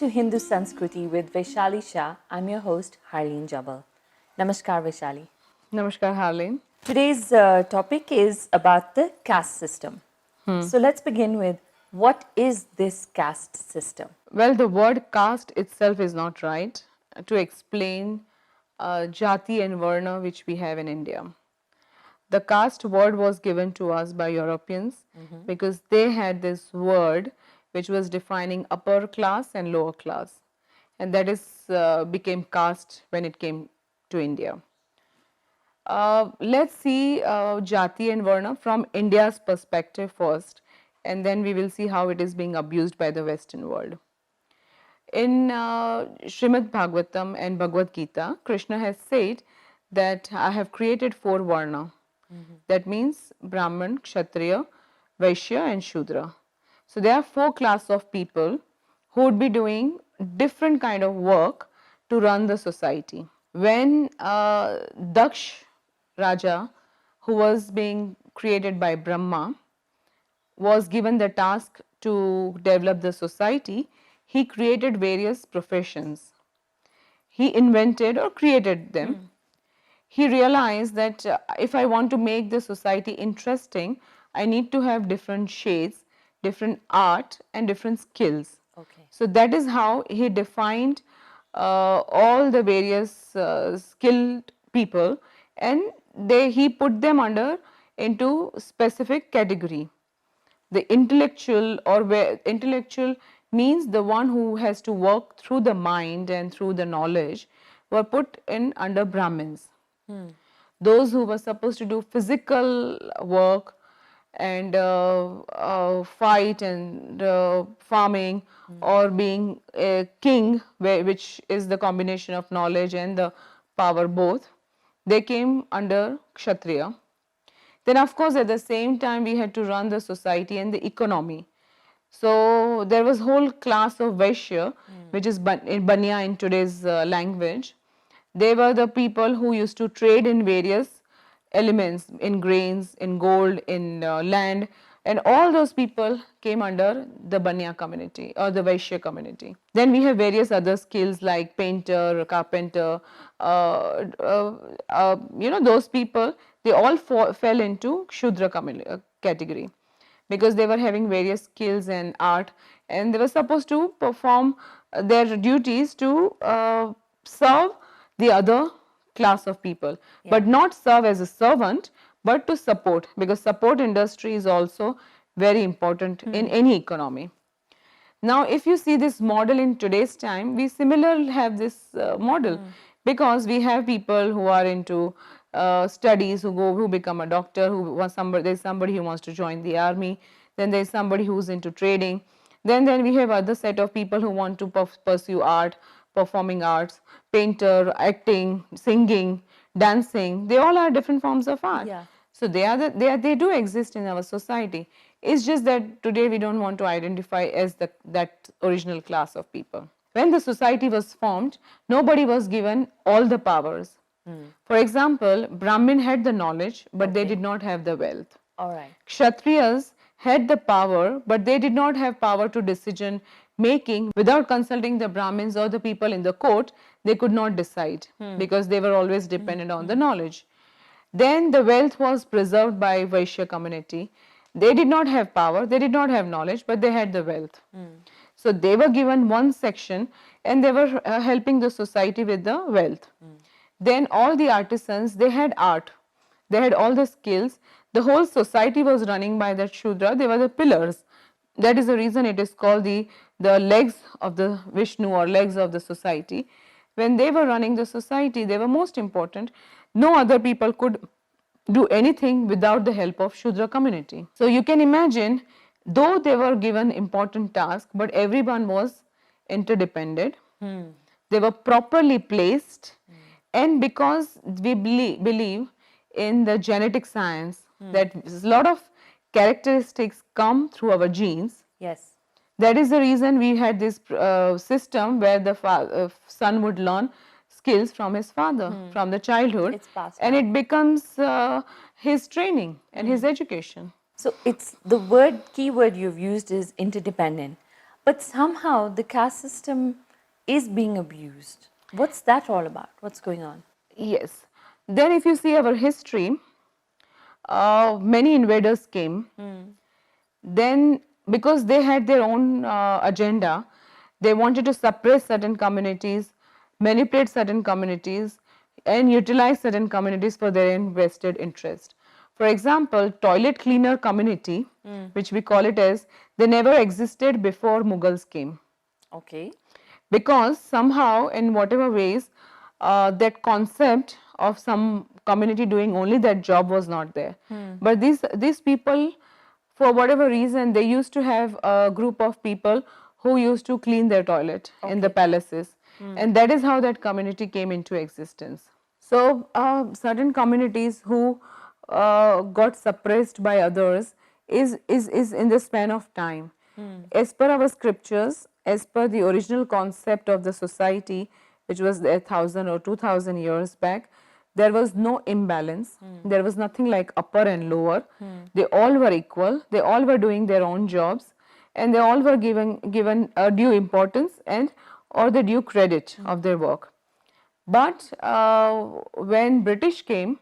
to Hindu Sanskriti with Vaishali Shah. I'm your host, Harleen Jabal. Namaskar, Vaishali. Namaskar, Harleen. Today's topic is about the caste system. So let's begin with what is this caste system? Well, the word caste itself is not right to explain jati and varna which we have in India. The caste word was given to us by Europeans because they had this word which was defining upper class and lower class, and that is became caste when it came to India. Let's see jati and varna from India's perspective first, and then we will see how it is being abused by the Western world. In Srimad Bhagavatam and Bhagavad Gita, Krishna has said that I have created four varna. That means Brahman, Kshatriya, Vaishya and Shudra. So there are four classes of people who would be doing different kind of work to run the society. When Daksh Raja, who was being created by Brahma, was given the task to develop the society, he created various professions. He invented or created them. He realized that if I want to make the society interesting, I need to have different shades, different art and different skills. Okay. So that is how he defined all the various skilled people, and he put them under into specific category. The intellectual or where intellectual means the one who has to work through the mind and through the knowledge were put in under Brahmins. Those who were supposed to do physical work and fight and farming or being a king, which is the combination of knowledge and the power both, they came under Kshatriya. Then of course at the same time we had to run the society and the economy. So there was whole class of Vaishya, which is Banya in today's language. They were the people who used to trade in various elements, in grains, in gold, in land, and all those people came under the Banya community or the Vaishya community. Then we have various other skills like painter, carpenter, those people, they all fell into Shudra category because they were having various skills and art, and they were supposed to perform their duties to serve the other class of people, but not serve as a servant, but to support, because support industry is also very important in any economy. Now, if you see this model in today's time, we similarly have this model because we have people who are into studies, who become a doctor, there's somebody who wants to join the army, then there's somebody who's into trading, then we have other set of people who want to pursue art, performing arts, painter, acting, singing, dancing. They all are different forms of art. Yeah. So they do exist in our society. It's just that today we don't want to identify as that original class of people. When the society was formed, nobody was given all the powers. For example, Brahmin had the knowledge, but they did not have the wealth. All right. Kshatriyas had the power, but they did not have power to decision making. Without consulting the Brahmins or the people in the court, they could not decide because they were always dependent on the knowledge. Then the wealth was preserved by Vaishya community. They did not have power, they did not have knowledge, but they had the wealth. So they were given one section and they were helping the society with the wealth. Then all the artisans, they had art, they had all the skills. The whole society was running by that Shudra, they were the pillars. That is the reason it is called the legs of the Vishnu or legs of the society. When they were running the society, they were most important. No other people could do anything without the help of Shudra community. So you can imagine, though they were given important tasks, but everyone was interdependent. They were properly placed, and because we believe in the genetic science that a lot of characteristics come through our genes. Yes. That is the reason we had this system where the son would learn skills from his father from the childhood. It's passed and on. it becomes his training and his education. So it's the keyword you've used is interdependent. But somehow the caste system is being abused. What's that all about? What's going on? Yes. Then if you see our history, many invaders came. Then because they had their own agenda, they wanted to suppress certain communities, manipulate certain communities, and utilize certain communities for their invested interest. For example, toilet cleaner community, which we call it as, they never existed before Mughals came, Okay. because somehow in whatever ways that concept of some community doing only that job was not there. But these people, for whatever reason, they used to have a group of people who used to clean their toilet in the palaces, and that is how that community came into existence. So certain communities who got suppressed by others is in the span of time. As per our scriptures, as per the original concept of the society, which was there 1,000 or 2,000 years back, there was no imbalance. There was nothing like upper and lower. They all were equal. They all were doing their own jobs, and they all were given a due importance and or the due credit of their work. But when British came,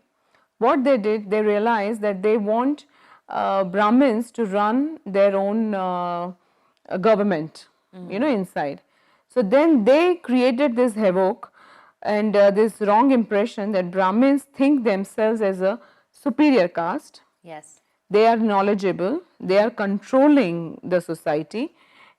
what they did, they realized that they want Brahmins to run their own government, inside. So then they created this havoc and this wrong impression that Brahmins think themselves as a superior caste. Yes. They are knowledgeable, they are controlling the society,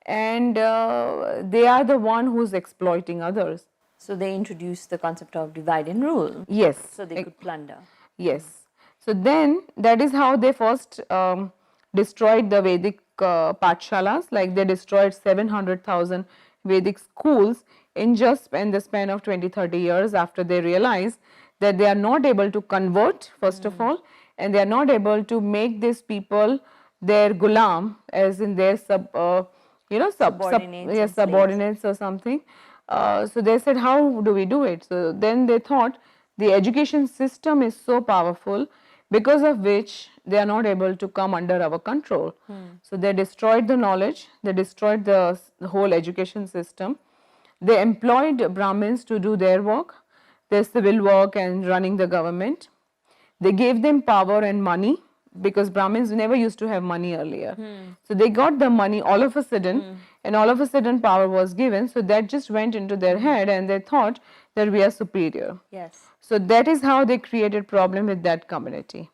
and they are the one who's exploiting others. So they introduced the concept of divide and rule. Yes. So they could plunder. Yes. So then that is how they first destroyed the Vedic pathshalas, like they destroyed 700,000 Vedic schools in the span of 20-30 years, after they realized that they are not able to convert, first of all, and they are not able to make these people their gulam, as in their Subordinates and subordinates or something. So they said, how do we do it? So then they thought the education system is so powerful, because of which they are not able to come under our control. So they destroyed the knowledge, they destroyed the whole education system. They employed Brahmins to do their work, their civil work and running the government. They gave them power and money, because Brahmins never used to have money earlier. So they got the money all of a sudden, and all of a sudden power was given. So that just went into their head, and they thought that we are superior. Yes. So that is how they created problem with that community.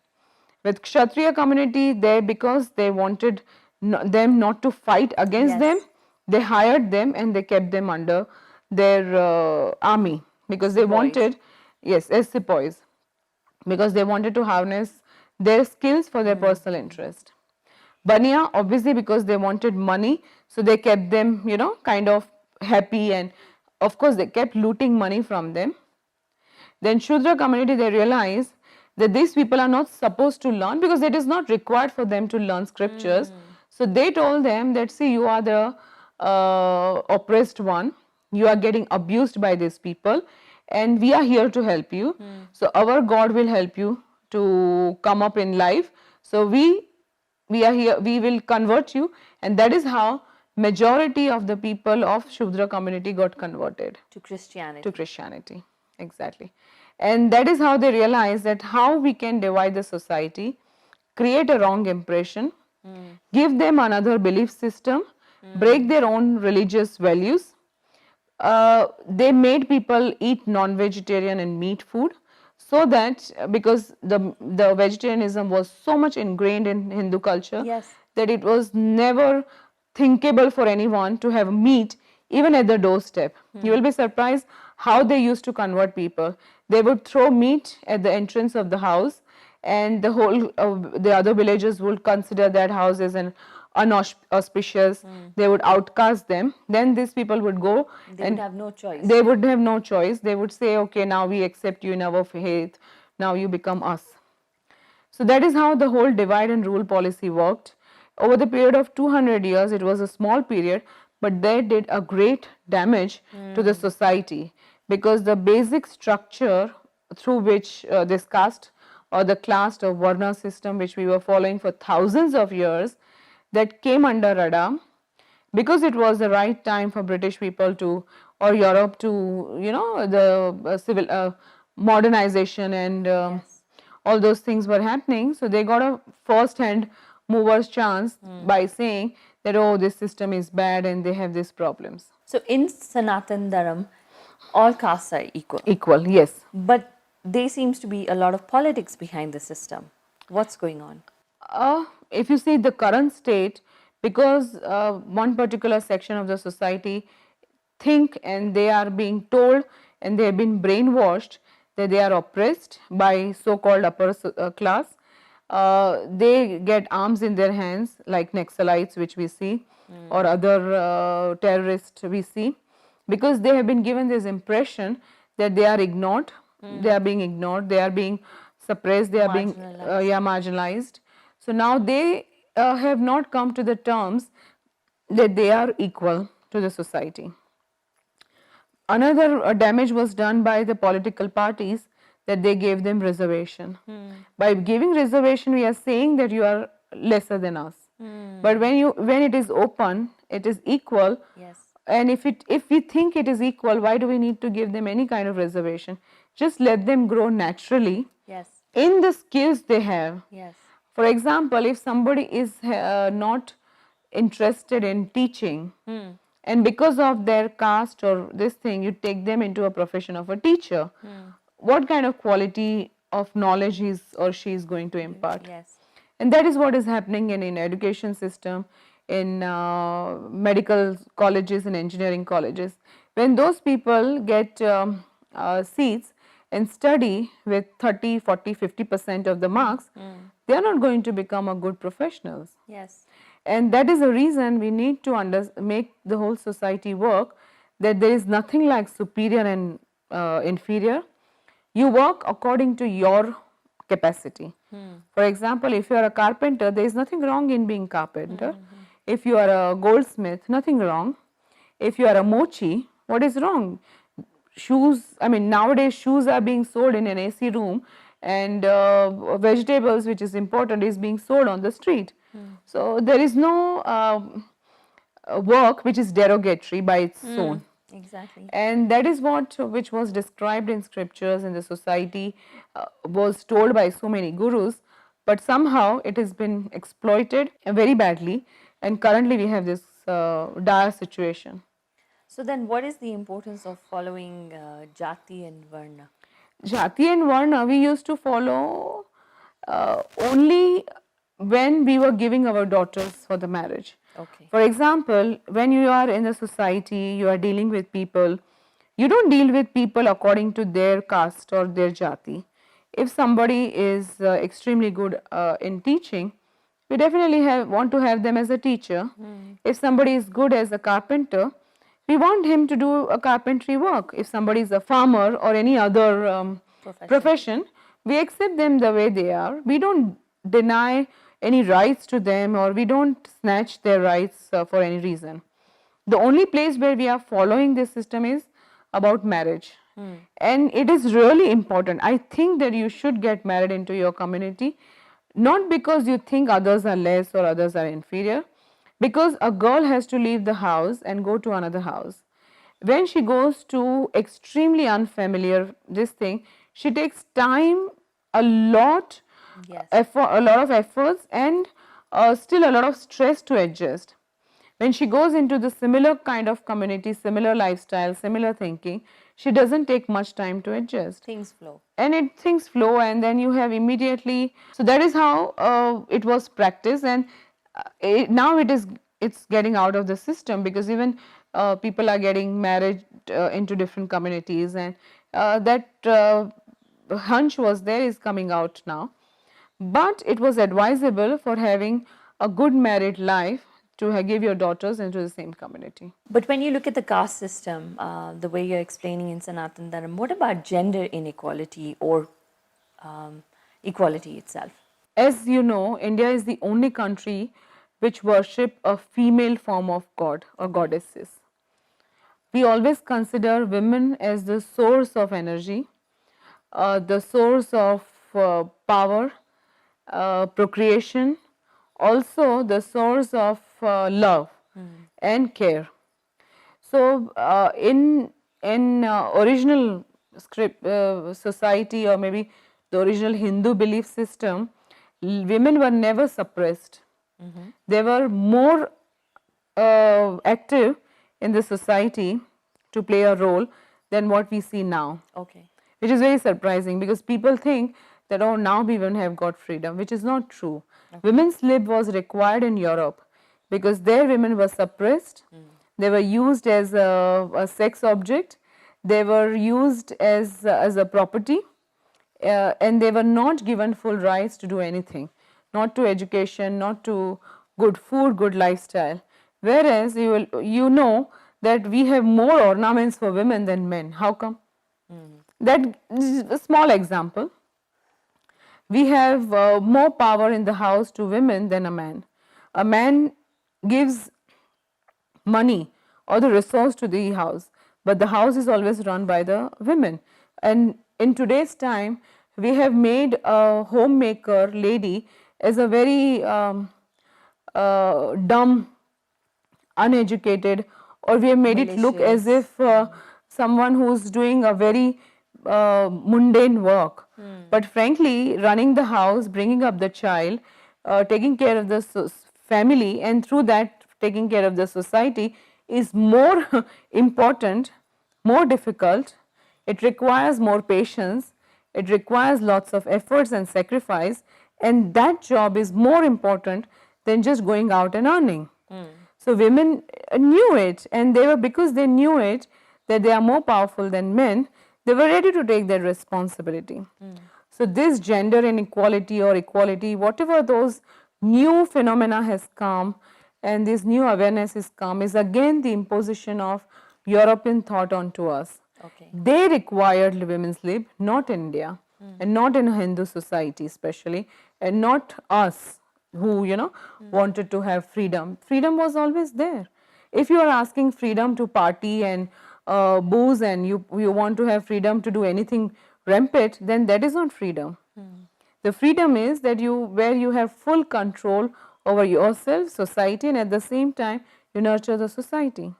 With Kshatriya community, because they wanted them not to fight against Yes. them, they hired them and they kept them under their army, because they Sepoys. wanted, yes, as sepoys, because they wanted to harness their skills for their personal interest. Baniya, obviously, because they wanted money, so they kept them, kind of happy, and of course they kept looting money from them. Then Shudra community, they realized that these people are not supposed to learn, because it is not required for them to learn scriptures. So they told them that, see, you are the oppressed one, you are getting abused by these people, and we are here to help you. So our God will help you to come up in life. So we are here, we will convert you, and that is how majority of the people of Shudra community got converted To Christianity. to Christianity. Exactly. And that is how they realize that how we can divide the society, create a wrong impression, give them another belief system, break their own religious values. They made people eat non-vegetarian and meat food, so that because the vegetarianism was so much ingrained in Hindu culture, Yes. that it was never thinkable for anyone to have meat even at the doorstep. You will be surprised how they used to convert people. They would throw meat at the entrance of the house, and the other villagers would consider that house as an unauspicious. They would outcast them. Then these people would go, They and would have no choice. they would have no choice. They would say, okay, now we accept you in our faith, now you become us. So that is how the whole divide and rule policy worked. Over the period of 200 years, it was a small period, but they did a great damage to the society, because the basic structure through which this caste or the class or Varna system, which we were following for thousands of years, that came under radar, because it was the right time for British people to, or Europe to, the civil modernization and Yes. all those things were happening. So they got a first hand mover's chance by saying that, oh, this system is bad and they have these problems. So in Sanatan Dharam, all castes are equal. Equal, yes. But there seems to be a lot of politics behind the system. What's going on? If you see the current state, because one particular section of the society think and they are being told and they have been brainwashed that they are oppressed by so-called upper class, they get arms in their hands like Naxalites, which we see, or other terrorists we see, because they have been given this impression that they are ignored, they are being ignored, they are being suppressed, they are being marginalized. So now they have not come to the terms that they are equal to the society. Another damage was done by the political parties, that they gave them reservation. By giving reservation, we are saying that you are lesser than us. But when it is open, it is equal. Yes. And if we think it is equal, why do we need to give them any kind of reservation? Just let them grow naturally. Yes. In the skills they have. Yes. For example, if somebody is not interested in teaching, and because of their caste or this thing, you take them into a profession of a teacher, what kind of quality of knowledge he or she is going to impart? Yes. And that is what is happening in education system, in medical colleges and engineering colleges. When those people get seats and study with 30, 40, 50% of the marks, they are not going to become a good professionals. Yes. And that is the reason we need to make the whole society work, that there is nothing like superior and inferior. You work according to your capacity. For example, if you are a carpenter, there is nothing wrong in being carpenter. If you are a goldsmith, nothing wrong. If you are a mochi, what is wrong? Shoes, I mean, nowadays shoes are being sold in an AC room, and vegetables, which is important, is being sold on the street. So there is no work which is derogatory by its own. Exactly. And that is what which was described in scriptures, in the society, was told by so many gurus, but somehow it has been exploited very badly, and currently we have this dire situation. So then what is the importance of following Jati and Varna? Jati and Varna we used to follow only when we were giving our daughters for the marriage. Okay. For example, when you are in the society, you are dealing with people, you don't deal with people according to their caste or their jati. If somebody is extremely good in teaching, we definitely want to have them as a teacher. If somebody is good as a carpenter, we want him to do a carpentry work. If somebody is a farmer or any other profession, we accept them the way they are. We don't deny any rights to them, or we don't snatch their rights for any reason. The only place where we are following this system is about marriage. And it is really important. I think that you should get married into your community, not because you think others are less or others are inferior, because a girl has to leave the house and go to another house. When she goes to extremely unfamiliar this thing, she takes time, a lot, effort, a lot of efforts, and still a lot of stress to adjust. When she goes into the similar kind of community, similar lifestyle, similar thinking, she doesn't take much time to adjust. Things flow. And things flow, and then you have immediately, so that is how it was practiced, and now it's getting out of the system, because even people are getting married into different communities, and that hunch was there is coming out now. But it was advisable for having a good married life to give your daughters into the same community. But when you look at the caste system, the way you're explaining in Sanatan Dharam, what about gender inequality or equality itself? As you know, India is the only country which worship a female form of god or goddesses. We always consider women as the source of energy, the source of power, procreation, also the source of love. and care. So, in original script society, or maybe the original Hindu belief system, women were never suppressed. They were more active in the society to play a role than what we see now, Okay. which is very surprising because people think that, oh, now women have got freedom, which is not true. Women's lib was required in Europe because there women were suppressed, they were used as a sex object, they were used as a property, and they were not given full rights to do anything, not to education, not to good food, good lifestyle. Whereas you know that we have more ornaments for women than men. How come? That is a small example. We have more power in the house to women than a man. A man gives money or the resource to the house, but the house is always run by the women. And in today's time, we have made a homemaker lady as a very dumb, uneducated, or we have made it look as Malicious. if someone who's doing a very mundane work. But frankly, running the house, bringing up the child, taking care of the family, and through that taking care of the society is more important, more difficult. It requires more patience, it requires lots of efforts and sacrifice, and that job is more important than just going out and earning. So women knew it, and they were, because they knew it that they are more powerful than men, they were ready to take their responsibility. So this gender inequality or equality, whatever those new phenomena has come and this new awareness has come, is again the imposition of European thought onto us. Okay. They required women's lib, not India, and not in a Hindu society especially, and not us who wanted to have freedom. Freedom was always there. If you are asking freedom to party and booze, and you want to have freedom to do anything rampant, then that is not freedom. The freedom is that where you have full control over yourself, society, and at the same time you nurture the society.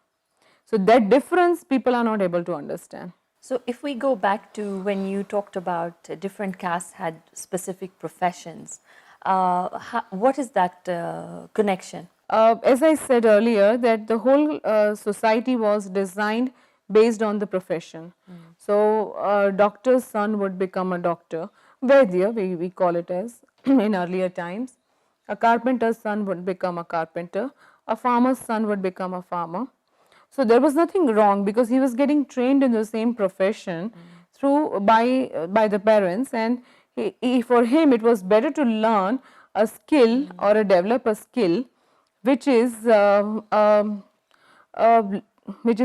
So that difference people are not able to understand. So if we go back to when you talked about different castes had specific professions, what is that connection? As I said earlier, that the whole society was designed based on the profession. So a doctor's son would become a doctor, Vaidya we call it as in earlier times. A carpenter's son would become a carpenter, a farmer's son would become a farmer. So there was nothing wrong because he was getting trained in the same profession through by the parents, and for him it was better to learn a skill or develop a skill which is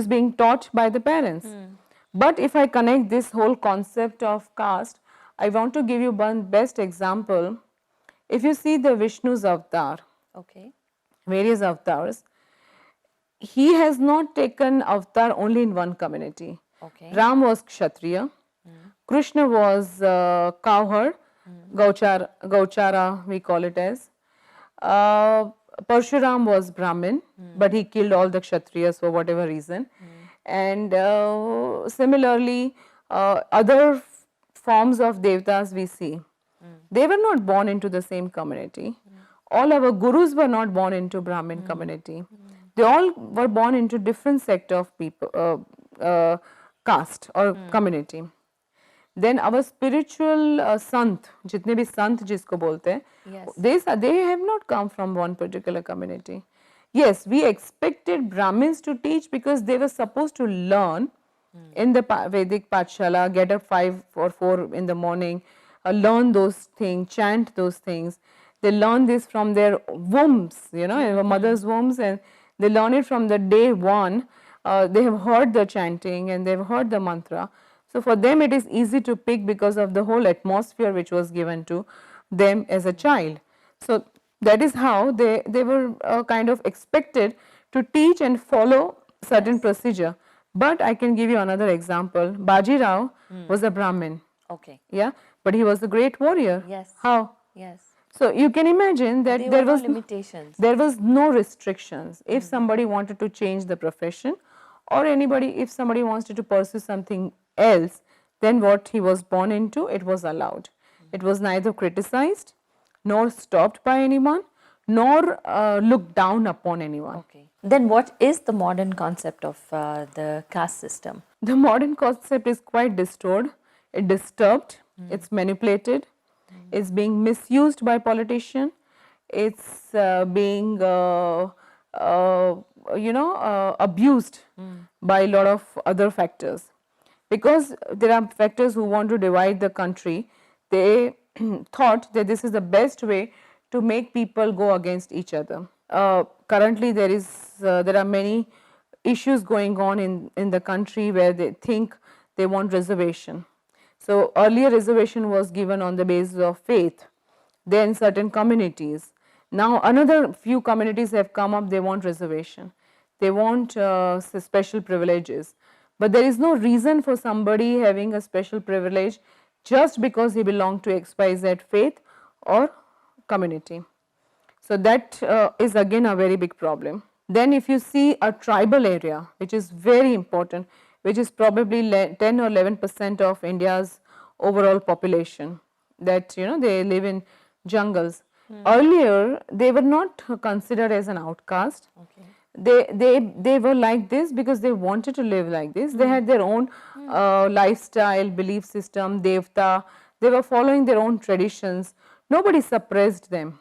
being taught by the parents. But if I connect this whole concept of caste, I want to give you one best example. If you see the Vishnu's avatar, Okay. various avatars, he has not taken avatar only in one community. Okay. Ram was Kshatriya, Krishna was cowherd, Gauchara we call it as. Parshuram was Brahmin, but he killed all the Kshatriyas for whatever reason. And similarly, other forms of Devatas we see, they were not born into the same community. All our gurus were not born into Brahmin community. They all were born into different sector of people, caste or community. Then our spiritual sant, jitne bhi sant jisko bolte hain, Yes. they have not come from one particular community. Yes, we expected Brahmins to teach because they were supposed to learn in the Vedic Pathshala, get up 5 or 4 in the morning, learn those things, chant those things. They learn this from their wombs, our mother's wombs, and they learn it from the day one. They have heard the chanting and they have heard the mantra. So for them it is easy to pick because of the whole atmosphere which was given to them as a child. So that is how they were kind of expected to teach and follow certain procedure. But I can give you another example. Baji Rao was a Brahmin, Okay. yeah, but he was a great warrior. Yes. How? Yes. So you can imagine that There there were no was limitations. there was no restrictions. If somebody wanted to change the profession, or anybody, if somebody wanted to pursue something else than what he was born into, it was allowed. It was neither criticized, nor stopped by anyone, nor looked down upon anyone. Okay. Then what is the modern concept of the caste system? The modern concept is quite disturbed, it's manipulated, it's being misused by politicians, it's being abused by a lot of other factors. Because there are factors who want to divide the country, they thought that this is the best way to make people go against each other. Currently there are many issues going on in the country where they think they want reservation. So earlier reservation was given on the basis of faith, then certain communities. Now another few communities have come up, they want reservation, they want special privileges. But there is no reason for somebody having a special privilege just because he belongs to XYZ faith or community. So that is again a very big problem. Then if you see a tribal area, which is very important, which is probably 10 or 11% of India's overall population, that they live in jungles. Earlier they were not considered as an outcast. Okay. They were like this because they wanted to live like this. They had their own lifestyle, belief system, devta. They were following their own traditions. Nobody suppressed them.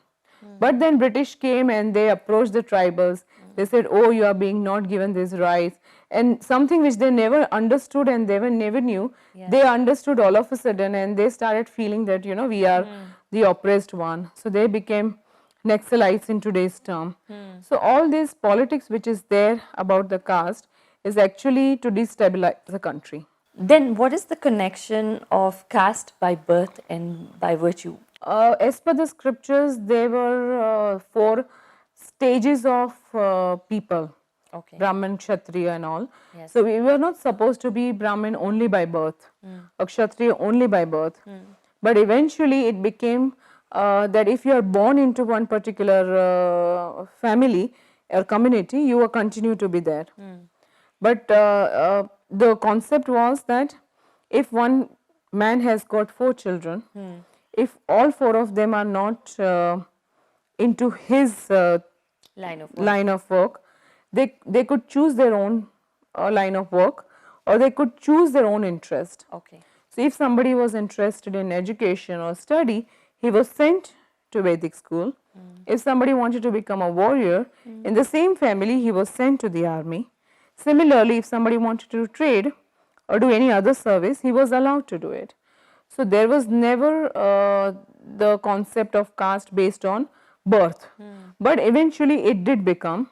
But then British came and they approached the tribals. They said, oh, you are being not given these rights. And something which they never understood and they never knew, they understood all of a sudden, and they started feeling that, we are the oppressed one. So they became Naxalites in today's term. So all this politics which is there about the caste is actually to destabilize the country. Then what is the connection of caste by birth and by virtue? As per the scriptures, there were 4 stages of people, Okay. Brahman, Kshatriya and all. Yes. So we were not supposed to be Brahmin only by birth, or Kshatriya only by birth. But eventually it became that if you are born into one particular family or community, you will continue to be there. But the concept was that if one man has got 4 children, if all 4 of them are not into his Line of work. they could choose their own line of work, or they could choose their own interest. Okay. So if somebody was interested in education or study, he was sent to Vedic school. If somebody wanted to become a warrior, in the same family he was sent to the army. Similarly, if somebody wanted to trade or do any other service, he was allowed to do it. So there was never the concept of caste based on birth. But eventually it did become.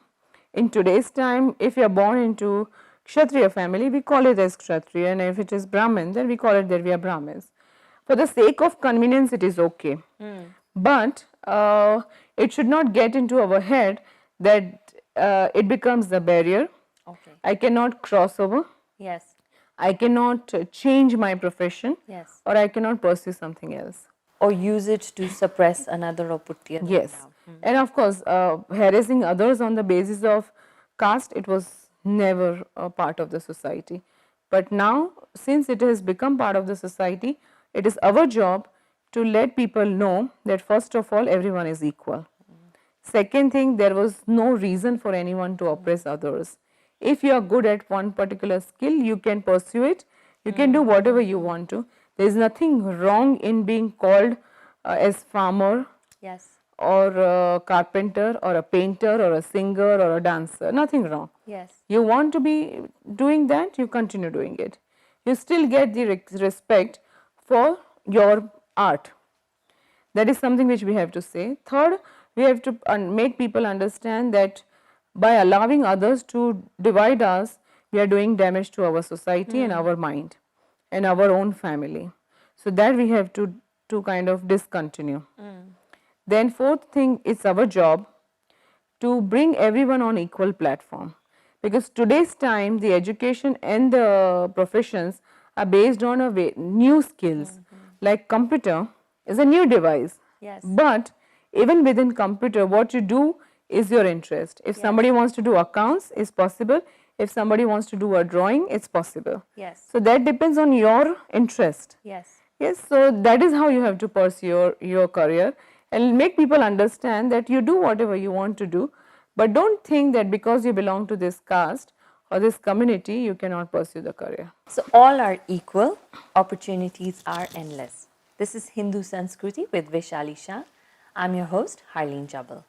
In today's time, if you are born into Kshatriya family, we call it as Kshatriya, and if it is Brahmin, then we call it that we are Brahmins. For the sake of convenience, it is okay. But it should not get into our head that it becomes a barrier. Okay. I cannot cross over. Yes. I cannot change my profession. Yes. Or I cannot pursue something else. Or use it to suppress another or put the other Yes. down. And of course, harassing others on the basis of caste, it was never a part of the society. But now, since it has become part of the society, it is our job to let people know that first of all, everyone is equal. Second thing, there was no reason for anyone to oppress others. If you are good at one particular skill, you can pursue it, you can do whatever you want to. There is nothing wrong in being called as farmer, Yes. or a carpenter, or a painter, or a singer, or a dancer, nothing wrong. Yes. You want to be doing that, you continue doing it. You still get the respect for your art. That is something which we have to say. Third, we have to make people understand that by allowing others to divide us, we are doing damage to our society and our mind and our own family. So that we have to kind of discontinue. Then fourth thing, it's our job to bring everyone on equal platform, because today's time the education and the professions are based on new skills. Like computer is a new device, Yes. but even within computer, what you do is your interest. If somebody wants to do accounts, it's possible. If somebody wants to do a drawing, it's possible. Yes. So that depends on your interest. Yes. Yes, so that is how you have to pursue your career and make people understand that you do whatever you want to do, but don't think that because you belong to this caste or this community, you cannot pursue the career. So all are equal, opportunities are endless. This is Hindu Sanskriti with Vaishali Shah. I'm your host, Harleen Jabal.